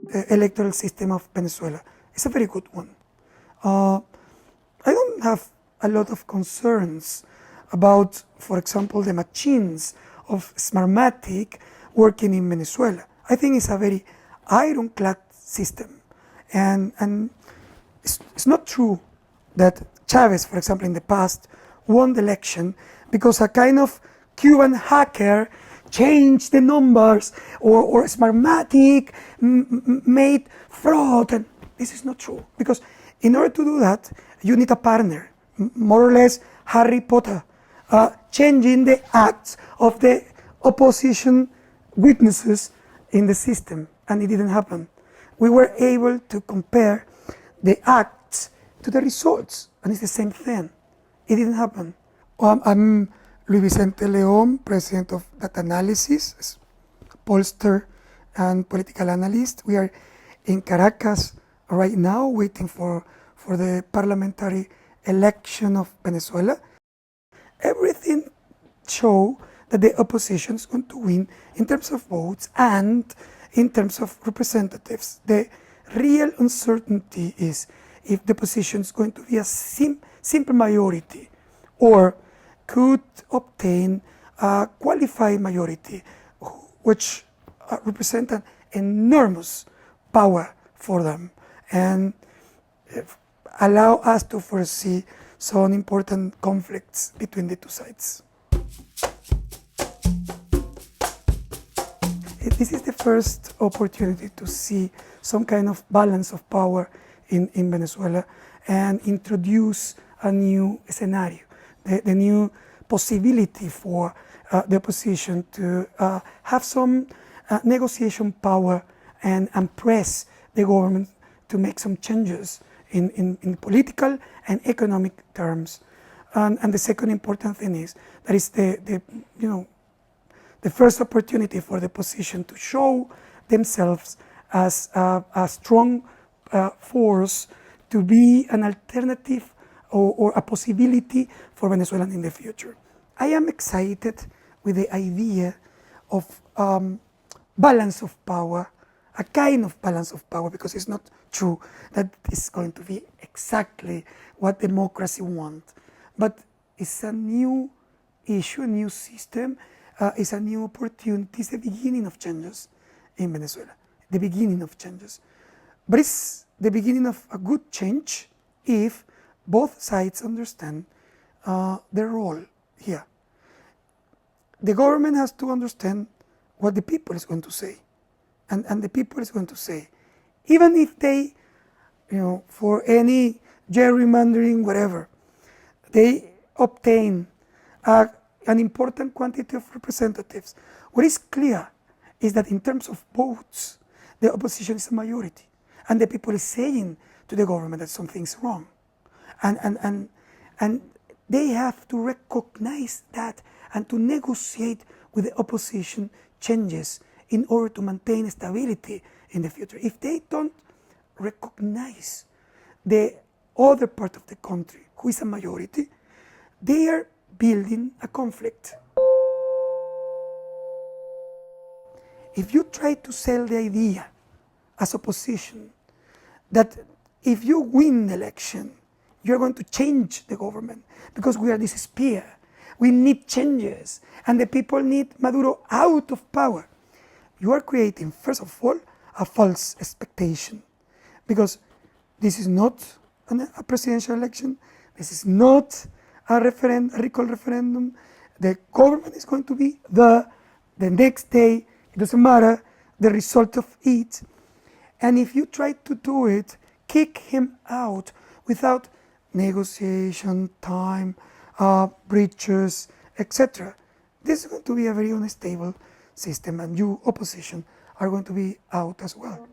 The electoral system of Venezuela is a very good one. I don't have a lot of concerns about, for example, the machines of Smartmatic working in Venezuela. I think it's a very ironclad system. And it's not true that Chavez, for example, in the past, won the election because a kind of Cuban hacker changed the numbers or Smartmatic made fraud. And this is not true, because in order to do that, you need a partner, more or less Harry Potter, changing the acts of the opposition witnesses in the system, and it didn't happen. We were able to compare the acts to the results, and it's the same thing. It didn't happen. I'm Luis Vicente León, president of Data Analysis, pollster and political analyst. We are in Caracas right now waiting for the parliamentary election of Venezuela. Everything shows that the opposition is going to win in terms of votes and in terms of representatives. The real uncertainty is if the opposition is going to be a simple majority or could obtain a qualified majority, which represent an enormous power for them and allow us to foresee some important conflicts between the two sides. This is the first opportunity to see some kind of balance of power in Venezuela and introduce a new scenario, the new possibility for the opposition to have some negotiation power and press the government to make some changes in political and economic terms. And the second important thing is that is the first opportunity for the opposition to show themselves as a strong force to be an alternative or a possibility for Venezuelans in the future. I am excited with the idea of balance of power, a kind of balance of power, because it's not true that it's going to be exactly what democracy wants. But it's a new issue, a new system, it's a new opportunity, it's the beginning of changes in Venezuela, the beginning of changes. But it's the beginning of a good change if both sides understand their role here. The government has to understand what the people is going to say. And the people is going to say, even if they, for any gerrymandering, whatever, they obtain an important quantity of representatives. What is clear is that in terms of votes, the opposition is a majority. And the people is saying to the government that something's wrong. And they have to recognize that and to negotiate with the opposition changes in order to maintain stability in the future. If they don't recognize the other part of the country, who is a majority, they are building a conflict. If you try to sell the idea as opposition that if you win the election, you're going to change the government because we are despair, we need changes, and the people need Maduro out of power, you are creating, first of all, a false expectation, because this is not a presidential election, this is not a recall referendum. The government is going to be the next day, it doesn't matter the result of it. And if you try to do it, kick him out without negotiation, time, breaches, etc., this is going to be a very unstable system, and you, opposition, are going to be out as well.